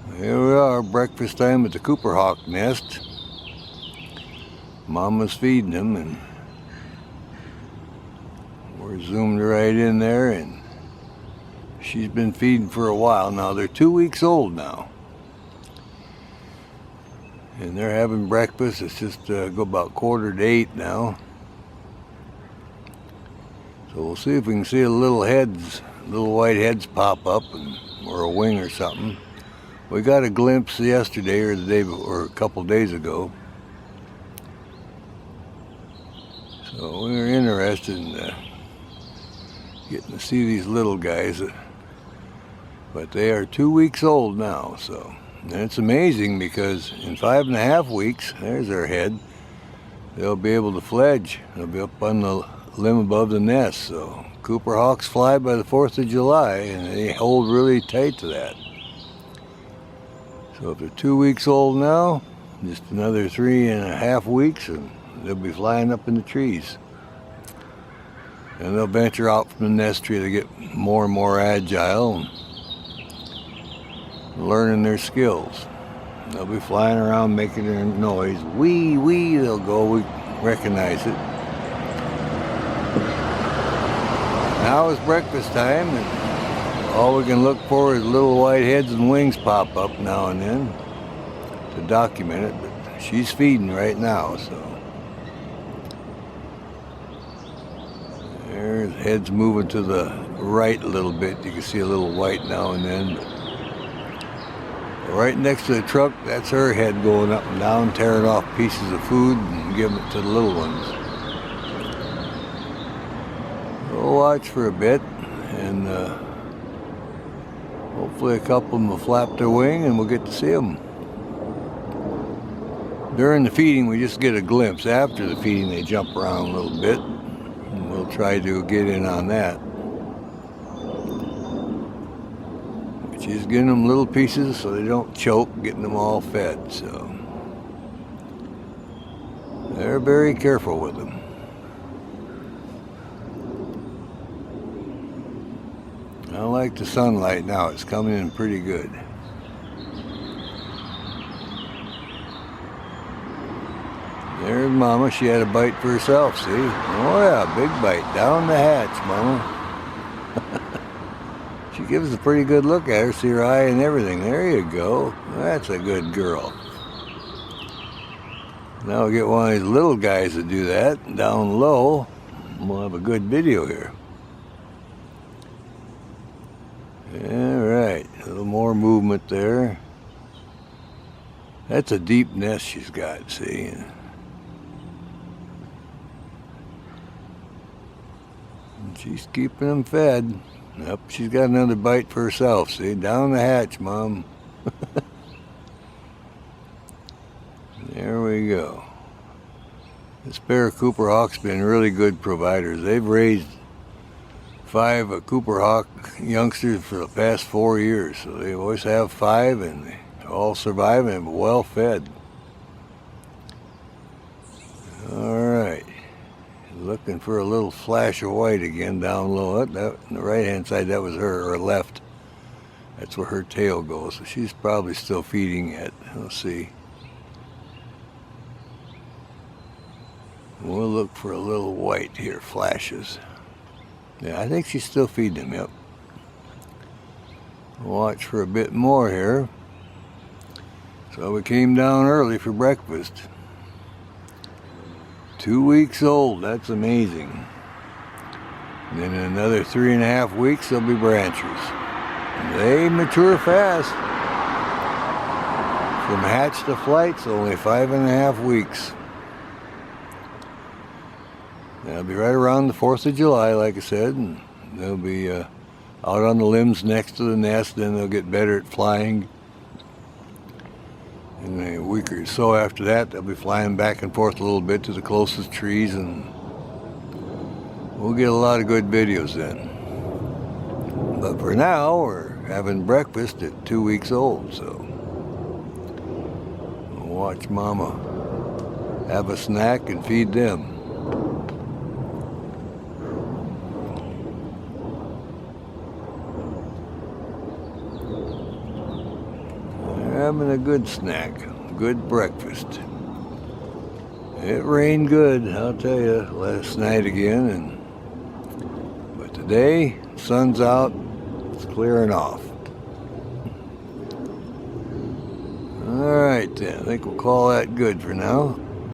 Here we are, breakfast time at the Cooper Hawk nest. Mama's feeding them, and we're zoomed right in there, and she's been feeding for a while now. They're 2 weeks old now, and they're having breakfast. It's just go about 7:45 now. So we'll see if we can see little white heads pop up, or a wing or something. We got a glimpse yesterday or the day before, or a couple days ago. So we were interested in getting to see these little guys. But they are 2 weeks old now, so. And it's amazing because in 5.5 weeks, there's their head, they'll be able to fledge. They'll be up on the limb above the nest. So Cooper Hawks fly by the 4th of July, and they hold really tight to that. So if they're 2 weeks old now, just another 3.5 weeks, and they'll be flying up in the trees. And they'll venture out from the nest tree. They get more and more agile and learning their skills. They'll be flying around making their noise. Wee, wee, they'll go. We recognize it. Now is breakfast time, and all we can look for is little white heads and wings pop up now and then to document it, but she's feeding right now, so. There's heads moving to the right a little bit. You can see a little white now and then. But right next to the truck, that's her head going up and down, tearing off pieces of food and giving it to the little ones. We'll watch for a bit, and hopefully a couple of them will flap their wing and we'll get to see them. During the feeding, we just get a glimpse. After the feeding, they jump around a little bit, and we'll try to get in on that. But she's getting them little pieces so they don't choke, getting them all fed. So they're very careful with them. I like the sunlight now. It's coming in pretty good. There's Mama. She had a bite for herself, see? Oh yeah, big bite. Down the hatch, Mama. She gives a pretty good look at her. See her eye and everything. There you go. That's a good girl. Now we'll get one of these little guys to do that down low. We'll have a good video here. Alright, a little more movement there. That's a deep nest she's got, see? And she's keeping them fed. Yep, she's got another bite for herself, see? Down the hatch, Mom. There we go. This pair of Cooper Hawks been really good providers. They've raised 5 Cooper Hawk youngsters for the past 4 years. So they always have 5, and they all survive and well fed. Alright. Looking for a little flash of white again down low. That, on the right hand side, that was her, or left. That's where her tail goes. So she's probably still feeding it. Let's see. We'll look for a little white here, flashes. Yeah, I think she's still feeding them, yep. Watch for a bit more here. So we came down early for breakfast. 2 weeks old, that's amazing. And then in another 3.5 weeks, they'll be branchers. And they mature fast. From hatch to flight's only 5.5 weeks. They'll be right around the 4th of July, like I said, and they'll be out on the limbs next to the nest. Then they'll get better at flying. And a week or so after that, they'll be flying back and forth a little bit to the closest trees, and we'll get a lot of good videos then. But for now, we're having breakfast at 2 weeks old, so we'll watch Mama have a snack and feed them. having a good snack, good breakfast. It rained good, I'll tell you, last night again, but today, sun's out, it's clearing off. All right then, I think we'll call that good for now.